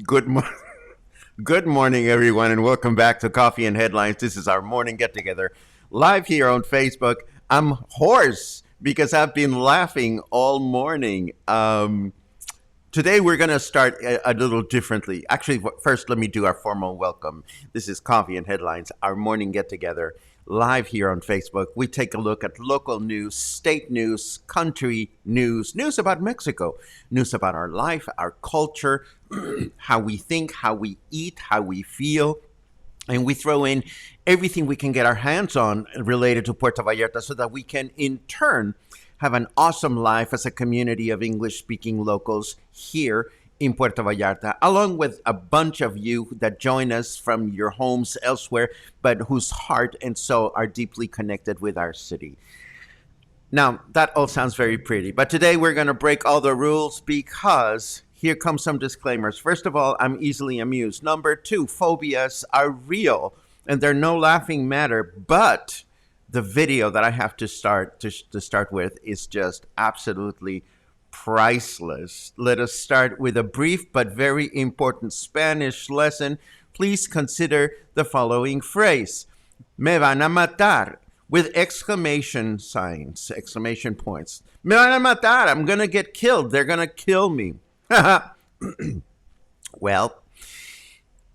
Good morning. Good morning, everyone, and welcome back to Coffee and Headlines. This is our morning get together live here on Facebook. I'm hoarse because I've been laughing all morning. Today, we're going to start a little differently. Actually, first, let me do our formal welcome. This is Coffee and Headlines, our morning get together live here on Facebook. We take a look at local news, state news, country news, news about Mexico, news about our life, our culture, how we think, how we eat, how we feel. And we throw in everything we can get our hands on related to Puerto Vallarta so that we can, in turn, have an awesome life as a community of English-speaking locals here in Puerto Vallarta, along with a bunch of you that join us from your homes elsewhere, but whose heart and soul are deeply connected with our city. Now, that all sounds very pretty, but today we're going to break all the rules because here come some disclaimers. First of all, I'm easily amused. Number two, phobias are real and they're no laughing matter, but the video that I have to start with is just absolutely priceless. Let us start with a brief but very important Spanish lesson. Please consider the following phrase. Me van a matar, with exclamation signs, exclamation points. Me van a matar, I'm going to get killed. They're going to kill me. Well,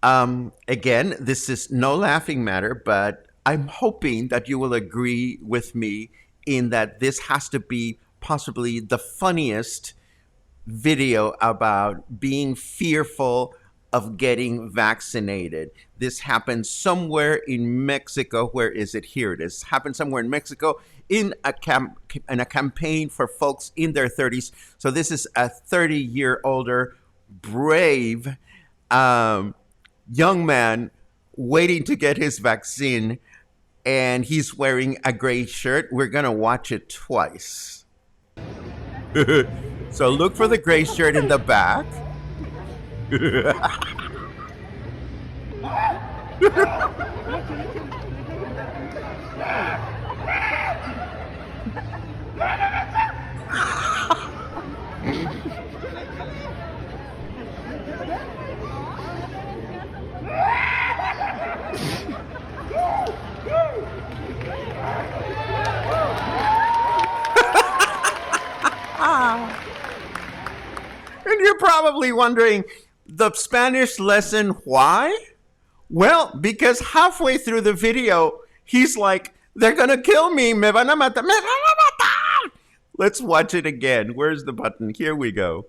again, this is no laughing matter, but I'm hoping that you will agree with me in that this has to be possibly the funniest video about being fearful of getting vaccinated. This happened somewhere in Mexico. Where is it? Here it is. Happened somewhere in Mexico in a campaign for folks in their 30s. So this is a 30-year-older, brave young man waiting to get his vaccine, and he's wearing a gray shirt. We're going to watch it twice. So look for the gray shirt in the back. And you're probably wondering, the Spanish lesson, why? Well, because halfway through the video, he's like, they're going to kill me. Me van a matar. Me van a matar. Let's watch it again. Where's the button? Here we go.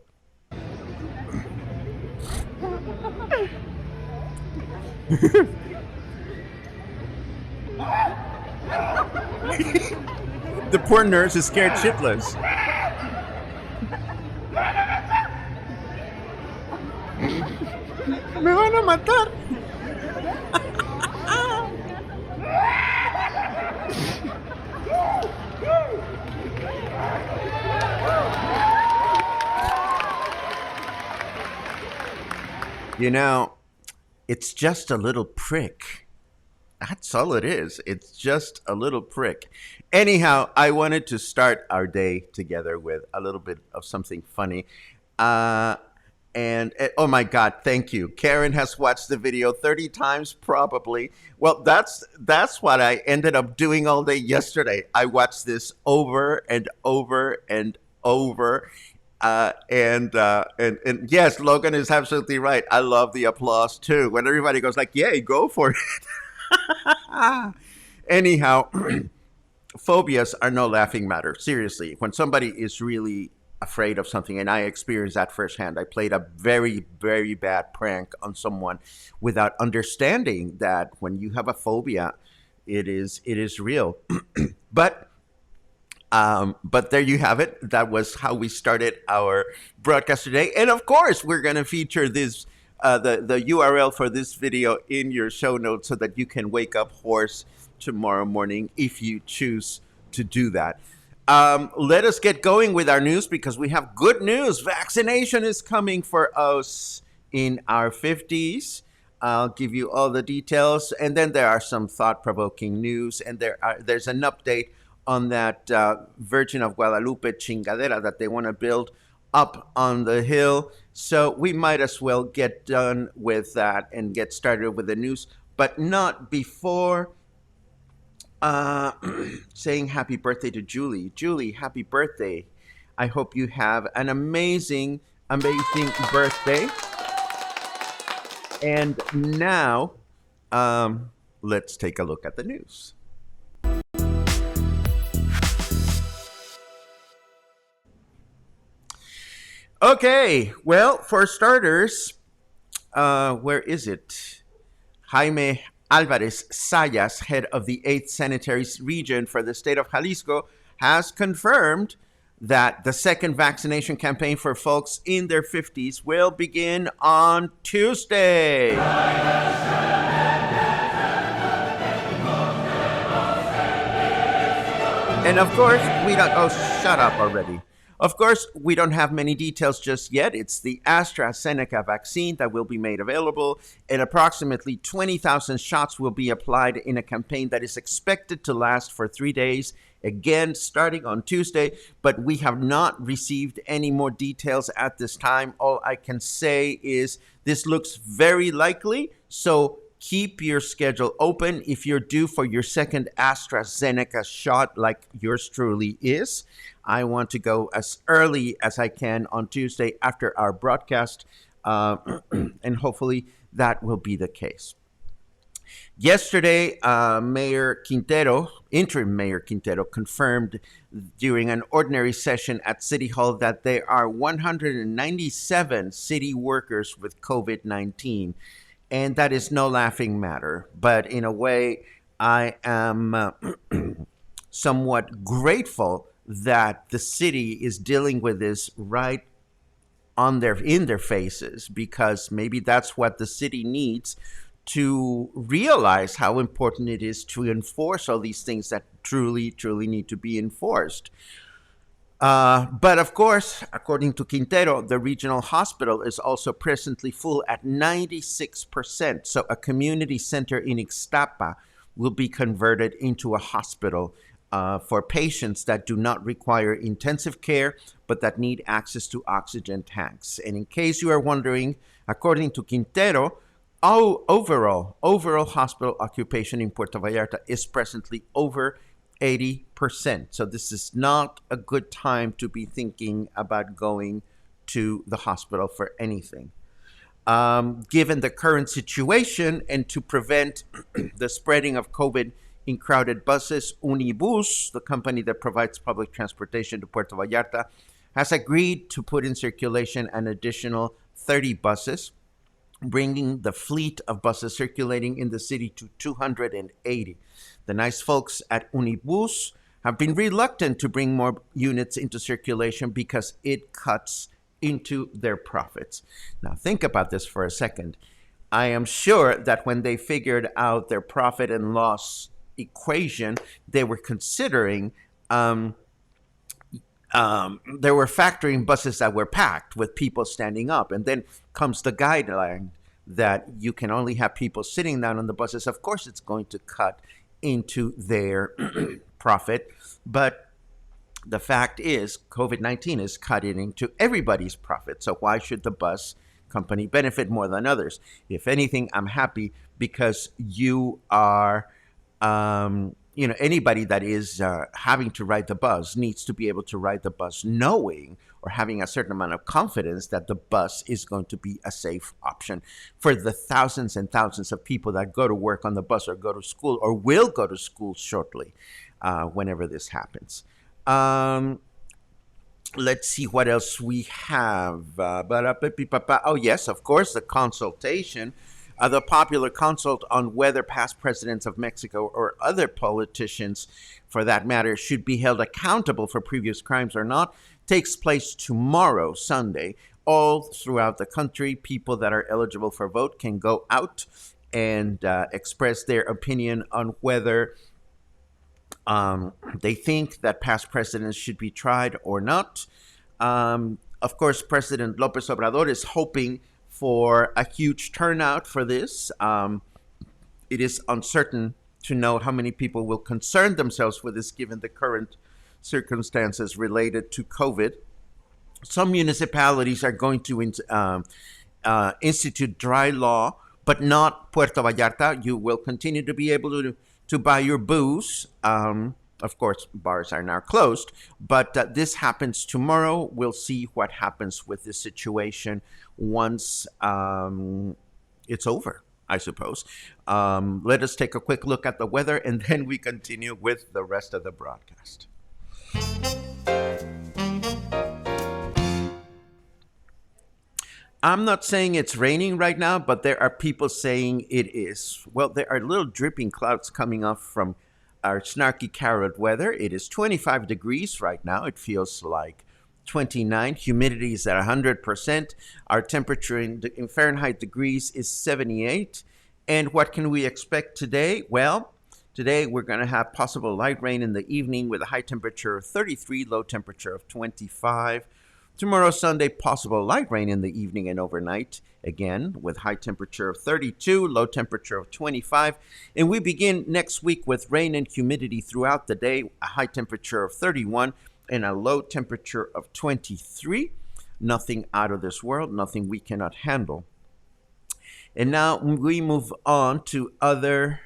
The poor nurse is scared shitless. Me van a matar. You know, it's just a little prick. That's all it is. It's just a little prick. Anyhow, I wanted to start our day together with a little bit of something funny. Uh, oh my God, thank you. Karen has watched the video 30 times probably. Well, that's what I ended up doing all day yesterday. I watched this over and over and over. And yes, Logan is absolutely right. I love the applause too. When everybody goes like, "Yay, go for it." Anyhow, phobias are no laughing matter. Seriously, when somebody is really afraid of something, and I experienced that firsthand. I played a very, very bad prank on someone without understanding that when you have a phobia, it is real. But but there you have it. That was how we started our broadcast today. And of course, we're going to feature this the URL for this video in your show notes so that you can wake up hoarse tomorrow morning if you choose to do that. Let us get going with our news because we have good news. Vaccination is coming for us in our 50s. I'll give you all the details, and then there are some thought-provoking news, and there's an update on that Virgin of Guadalupe chingadera that they want to build up on the hill. So we might as well get done with that and get started with the news, but not before saying happy birthday to Julie. Julie, happy birthday. I hope you have an amazing, amazing birthday. And now, let's take a look at the news. Okay, well, for starters, where is it? Jaime Alvarez Sayas, head of the 8th Sanitary Region for the state of Jalisco, has confirmed that the second vaccination campaign for folks in their 50s will begin on Tuesday. And of course, we don't. Oh, shut up already. Of course, we don't have many details just yet. It's the AstraZeneca vaccine that will be made available, and approximately 20,000 shots will be applied in a campaign that is expected to last for 3 days, again, starting on Tuesday. But we have not received any more details at this time. All I can say is this looks very likely, so keep your schedule open if you're due for your second AstraZeneca shot like yours truly is. I want to go as early as I can on Tuesday after our broadcast, and hopefully that will be the case. Yesterday, Interim Mayor Quintero, confirmed during an ordinary session at City Hall that there are 197 city workers with COVID-19. And that is no laughing matter. But in a way, I am somewhat grateful that the city is dealing with this right in their faces, because maybe that's what the city needs to realize how important it is to enforce all these things that truly, truly need to be enforced. But of course, according to Quintero, the regional hospital is also presently full at 96%. So a community center in Ixtapa will be converted into a hospital for patients that do not require intensive care, but that need access to oxygen tanks. And in case you are wondering, according to Quintero, overall hospital occupation in Puerto Vallarta is presently over 80%. So this is not a good time to be thinking about going to the hospital for anything. Given the current situation and to prevent the spreading of COVID in crowded buses, Unibus, the company that provides public transportation to Puerto Vallarta, has agreed to put in circulation an additional 30 buses, bringing the fleet of buses circulating in the city to 280. The nice folks at Unibus have been reluctant to bring more units into circulation because it cuts into their profits. Now, think about this for a second. I am sure that when they figured out their profit and loss equation, they were considering, they were factoring buses that were packed with people standing up. And then comes the guideline that you can only have people sitting down on the buses, of course it's going to cut into their profit. But the fact is, COVID-19 is cutting into everybody's profit. So why should the bus company benefit more than others? If anything, I'm happy because you are, anybody that is having to ride the bus needs to be able to ride the bus knowing or having a certain amount of confidence that the bus is going to be a safe option for the thousands and thousands of people that go to work on the bus or go to school or will go to school shortly whenever this happens. Um, let's see what else we have. Oh, yes, of course, the consultation. The popular consult on whether past presidents of Mexico or other politicians, for that matter, should be held accountable for previous crimes or not takes place tomorrow, Sunday. All throughout the country, people that are eligible for vote can go out and express their opinion on whether they think that past presidents should be tried or not. Of course, President Lopez Obrador is hoping for a huge turnout for this. It is uncertain to know how many people will concern themselves with this given the current circumstances related to COVID. Some municipalities are going to institute dry law, but not Puerto Vallarta. You will continue to be able to buy your booze. Of course, bars are now closed, but this happens tomorrow. We'll see what happens with this situation once it's over, I suppose. Let us take a quick look at the weather, and then we continue with the rest of the broadcast. I'm not saying it's raining right now, but there are people saying it is. Well, there are little dripping clouds coming off from our snarky carrot weather. It is 25 degrees right now. It feels like 29. Humidity is at 100%. Our temperature in Fahrenheit degrees is 78. And what can we expect today? Well, today we're going to have possible light rain in the evening with a high temperature of 33, low temperature of 25. Tomorrow, Sunday, possible light rain in the evening and overnight, again, with high temperature of 32, low temperature of 25. And we begin next week with rain and humidity throughout the day, a high temperature of 31 and a low temperature of 23. Nothing out of this world, nothing we cannot handle. And now we move on to other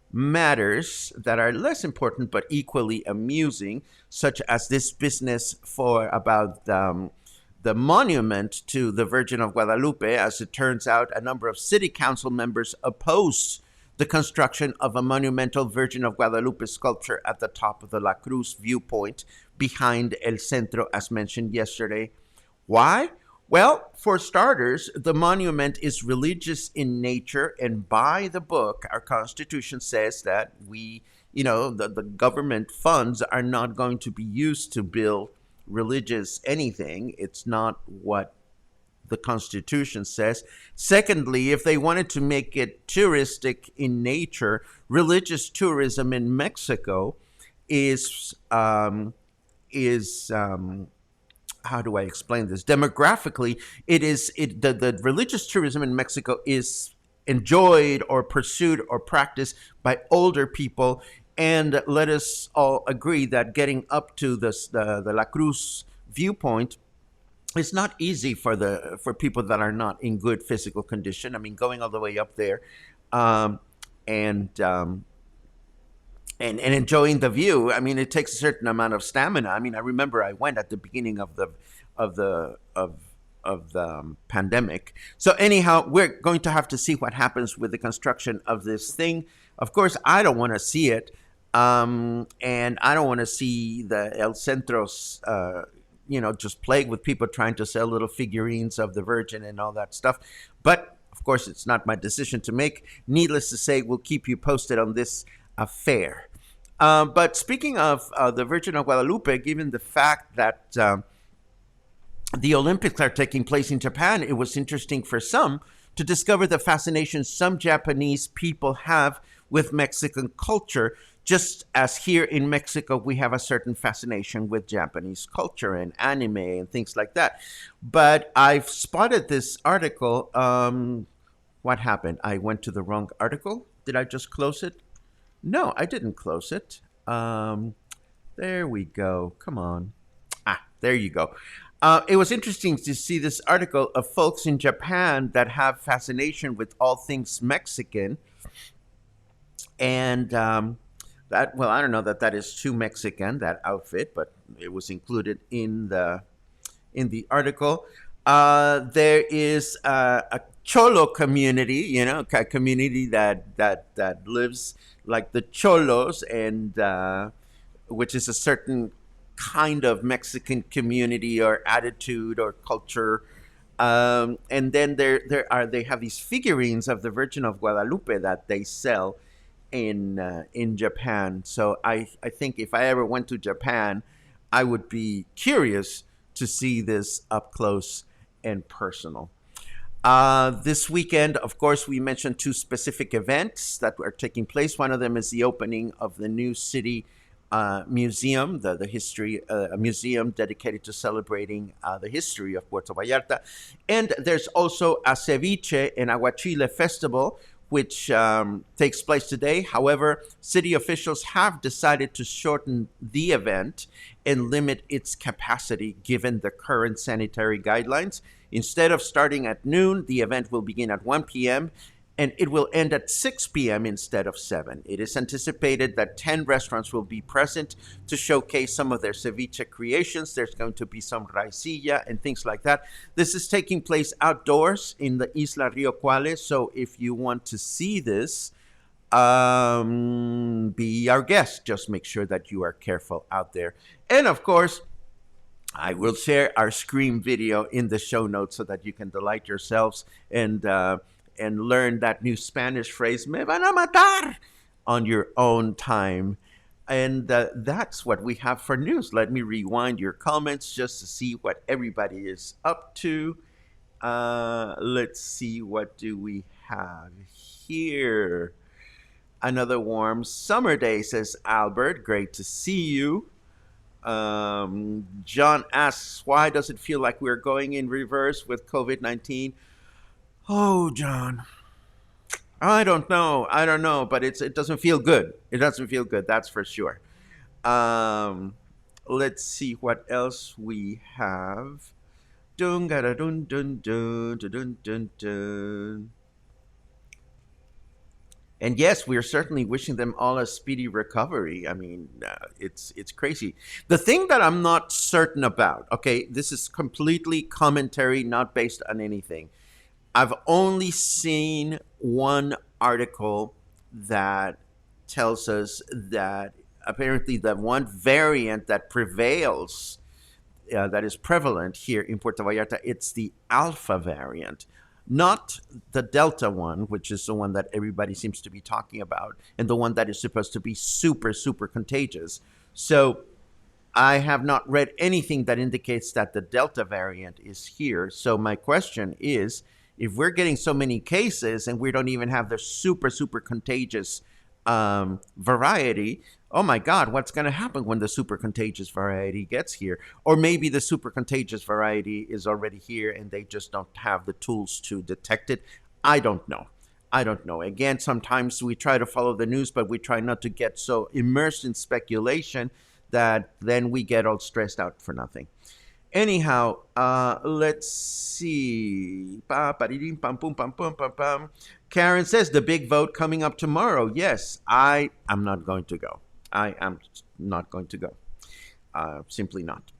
matters that are less important but equally amusing, such as this business about the monument to the Virgin of Guadalupe. As it turns out, a number of city council members oppose the construction of a monumental Virgin of Guadalupe sculpture at the top of the La Cruz viewpoint behind El Centro, as mentioned yesterday. Why? Well, for starters, the monument is religious in nature, and by the book, our Constitution says that the government funds are not going to be used to build religious anything. It's not what the Constitution says. Secondly, if they wanted to make it touristic in nature, religious tourism in Mexico is how do I explain this? Demographically, the religious tourism in Mexico is enjoyed or pursued or practiced by older people. And let us all agree that getting up to the La Cruz viewpoint is not easy for people that are not in good physical condition. I mean, going all the way up there, and enjoying the view. I mean, it takes a certain amount of stamina. I mean, I remember I went at the beginning of the pandemic. So anyhow, we're going to have to see what happens with the construction of this thing. Of course, I don't want to see it, and I don't want to see the El Centros, just plagued with people trying to sell little figurines of the Virgin and all that stuff. But of course, it's not my decision to make. Needless to say, we'll keep you posted on this affair. But speaking of the Virgin of Guadalupe, given the fact that the Olympics are taking place in Japan, it was interesting for some to discover the fascination some Japanese people have with Mexican culture Just as here in Mexico, we have a certain fascination with Japanese culture and anime and things like that. But I've spotted this article. What happened? I went to the wrong article. Did I just close it? No, I didn't close it. There we go. Come on. There you go. It was interesting to see this article of folks in Japan that have fascination with all things Mexican, and that, well, I don't know that that is too Mexican, that outfit, but it was included in the article. There is a cholo community, a community that lives like the cholos, and which is a certain kind of Mexican community or attitude or culture. And then they have these figurines of the Virgin of Guadalupe that they sell in Japan. So I think if I ever went to Japan, I would be curious to see this up close and personal. This weekend, of course, we mentioned two specific events that are taking place. One of them is the opening of the new city museum, the history a museum dedicated to celebrating the history of Puerto Vallarta, and there's also a ceviche and aguachile festival, which takes place today. However, city officials have decided to shorten the event and limit its capacity given the current sanitary guidelines. Instead of starting at noon, the event will begin at 1 p.m. and it will end at 6 p.m. instead of 7. It is anticipated that 10 restaurants will be present to showcase some of their ceviche creations. There's going to be some raicilla and things like that. This is taking place outdoors in the Isla Rio Cuale, so if you want to see this, be our guest. Just make sure that you are careful out there. And of course, I will share our Scream video in the show notes so that you can delight yourselves and learn that new Spanish phrase, me van a matar, on your own time. And that's what we have for news. Let me rewind your comments just to see what everybody is up to. Let's see, what do we have here? Another warm summer day, says Albert. Great to see you. John asks, why does it feel like we're going in reverse with COVID-19? Oh, John, I don't know. I don't know, but it doesn't feel good. It doesn't feel good. That's for sure. Um, let's see what else we have. Dun dun dun dun dun dun dun dun. And yes, we are certainly wishing them all a speedy recovery. I mean, it's crazy. The thing that I'm not certain about, okay, this is completely commentary, not based on anything. I've only seen one article that tells us that apparently the one variant that prevails, that is prevalent here in Puerto Vallarta, it's the Alpha variant, not the Delta one, which is the one that everybody seems to be talking about, and the one that is supposed to be super, super contagious. So I have not read anything that indicates that the Delta variant is here. So my question is, if we're getting so many cases and we don't even have the super, super contagious variety, oh my God, what's going to happen when the super contagious variety gets here? Or maybe the super contagious variety is already here and they just don't have the tools to detect it. I don't know. I don't know. Again, sometimes we try to follow the news, but we try not to get so immersed in speculation that then we get all stressed out for nothing. Anyhow, let's see. Karen says the big vote coming up tomorrow. Yes, I am not going to go. I am not going to go. Simply not.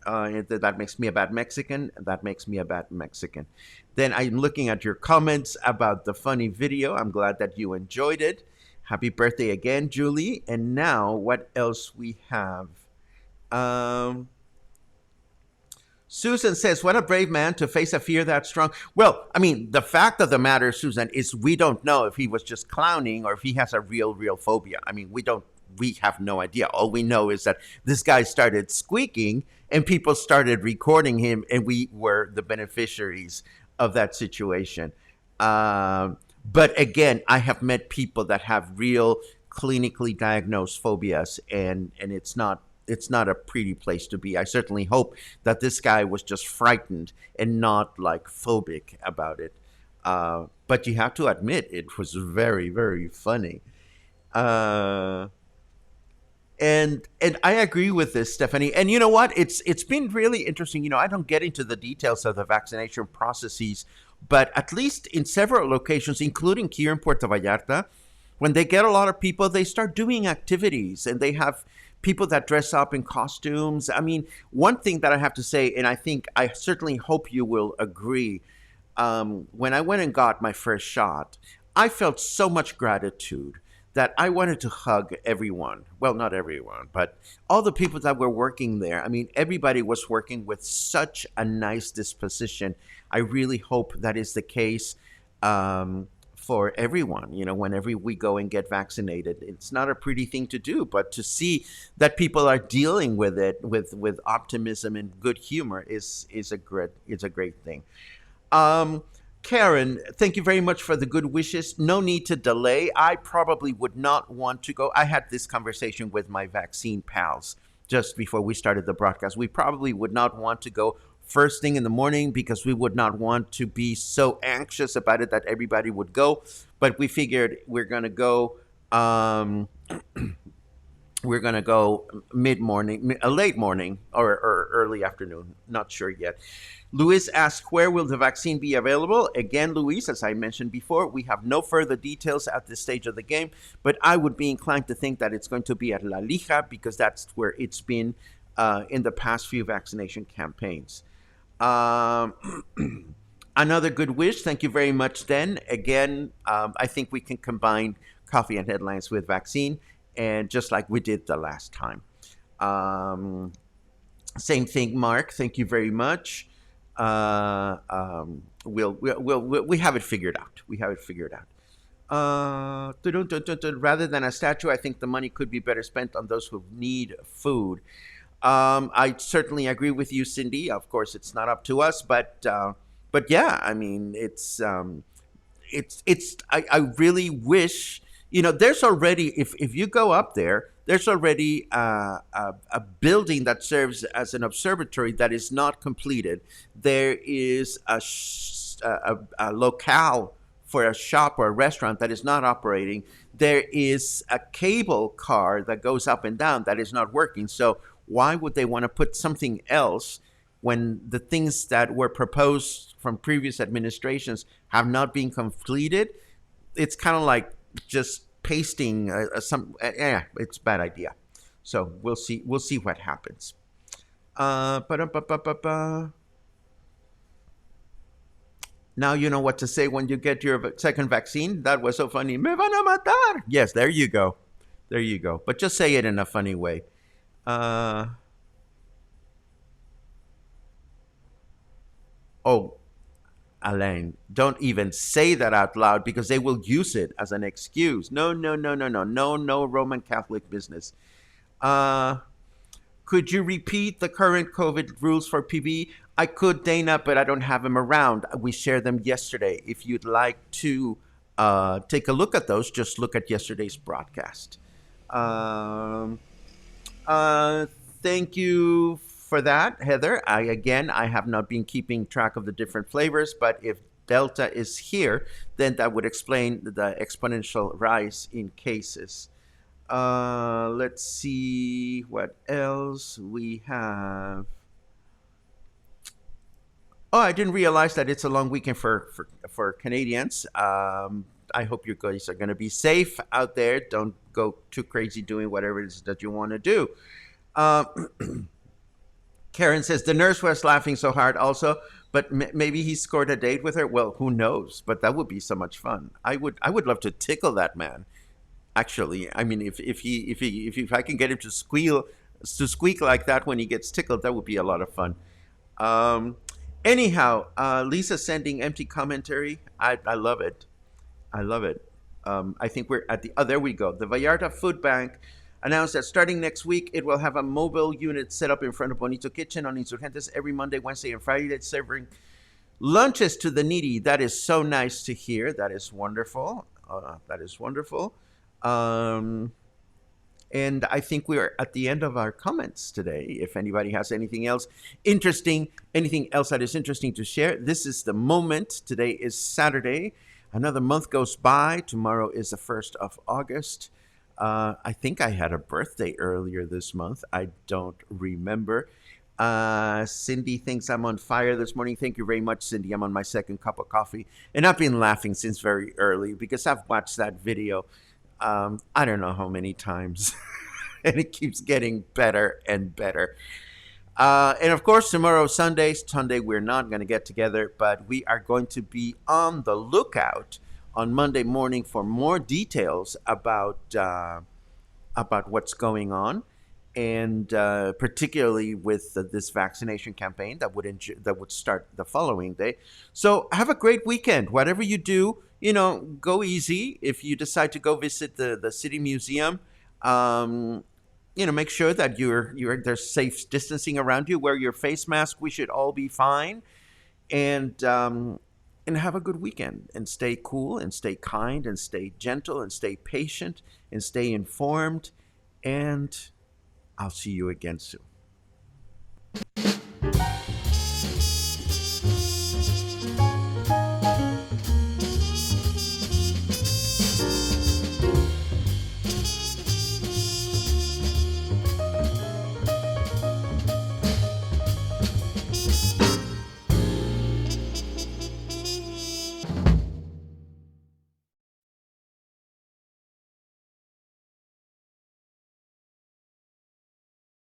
That makes me a bad Mexican. That makes me a bad Mexican. Then I'm looking at your comments about the funny video. I'm glad that you enjoyed it. Happy birthday again, Julie. And now, what else we have? Susan says, what a brave man to face a fear that strong. Well, I mean, the fact of the matter, Susan, is we don't know if he was just clowning or if he has a real phobia. I mean, we have no idea. All we know is that this guy started squeaking and people started recording him, and we were the beneficiaries of that situation. But again, I have met people that have real clinically diagnosed phobias, and it's not a pretty place to be. I certainly hope that this guy was just frightened and not like phobic about it. But you have to admit it was very, very funny. Uh, and I agree with this, Stephanie. And you know what? It's been really interesting. I don't get into the details of the vaccination processes, but at least in several locations, including here in Puerto Vallarta, when they get a lot of people, they start doing activities, and they have people that dress up in costumes. I mean, one thing that I have to say, and I certainly hope you will agree, when I went and got my first shot, I felt so much gratitude that I wanted to hug everyone. Well, not everyone, but all the people that were working there. I mean, everybody was working with such a nice disposition. I really hope that is the case for everyone. Whenever we go and get vaccinated, it's not a pretty thing to do, but to see that people are dealing with it with optimism and good humor is a great thing. Um, Karen, thank you very much for the good wishes. No need to delay. I probably would not want to go. I had this conversation with my vaccine pals just before we started the broadcast. We probably would not want to go first thing in the morning because we would not want to be so anxious about it that everybody would go. But we figured we're gonna go mid morning, a late morning, or early afternoon. Not sure yet. Luis asked, where will the vaccine be available? Again, Luis, as I mentioned before, we have no further details at this stage of the game, but I would be inclined to think that it's going to be at La Lija because that's where it's been in the past few vaccination campaigns. Um, Another good wish. Thank you very much, Den. Again, I think we can combine coffee and headlines with vaccine, and just like we did the last time. Um, Same thing, Mark. Thank you very much. We have it figured out. We have it figured out. Rather than a statue, I think the money could be better spent on those who need food. I certainly agree with you, Cindy. Of course, it's not up to us, but yeah, I mean, it's I really wish, there's already, if you go up there, there's already a building that serves as an observatory that is not completed. There is a locale for a shop or a restaurant that is not operating. There is a cable car that goes up and down that is not working. So why would they want to put something else when the things that were proposed from previous administrations have not been completed? It's kind of like just pasting yeah, it's a bad idea. So we'll see what happens. Ba-da-ba-ba-ba-ba. Now you know what to say when you get your second vaccine. That was so funny. Me van a matar. Yes, there you go. There you go. But just say it in a funny way. Uh, oh, Alain, don't even say that out loud because they will use it as an excuse. No, no, no, no, no, no, no Roman Catholic business. Uh, could you repeat the current COVID rules for PB? I could, Dana, but I don't have them around. We shared them yesterday. If you'd like to take a look at those, just look at yesterday's broadcast. Um, uh, Thank you for that, Heather. I have not been keeping track of the different flavors, but if Delta is here, then that would explain the exponential rise in cases. Let's see what else we have. Oh, I didn't realize that it's a long weekend for Canadians. I hope you guys are going to be safe out there. Don't go too crazy doing whatever it is that you want to do. Uh, Karen says the nurse was laughing so hard also, but maybe he scored a date with her. Well, who knows? But that would be so much fun. I would love to tickle that man. Actually, I mean, if I can get him to squeak like that when he gets tickled, that would be a lot of fun. Um, Anyhow, Lisa sending empty commentary. I love it. I love it. I think we're at the. Oh, there we go. The Vallarta Food Bank announced that starting next week, it will have a mobile unit set up in front of Bonito Kitchen on Insurgentes every Monday, Wednesday, and Friday. That's serving lunches to the needy. That is so nice to hear. That is wonderful. That is wonderful. Um, and I think we're at the end of our comments today. If anybody has anything else interesting, anything else that is interesting to share, this is the moment. Today is Saturday. Another month goes by. Tomorrow is the 1st of August. I think I had a birthday earlier this month. I don't remember. Cindy thinks I'm on fire this morning. Thank you very much, Cindy. I'm on my second cup of coffee. And I've been laughing since very early because I've watched that video I don't know how many times. And it keeps getting better and better. And of course, tomorrow, Sunday, we're not going to get together, but we are going to be on the lookout on Monday morning for more details about what's going on, and particularly with this vaccination campaign that would start the following day. So have a great weekend. Whatever you do, go easy. If you decide to go visit the city museum, um, make sure that there's safe distancing around you. Wear your face mask. We should all be fine, and have a good weekend, and stay cool, and stay kind, and stay gentle, and stay patient, and stay informed, and I'll see you again soon.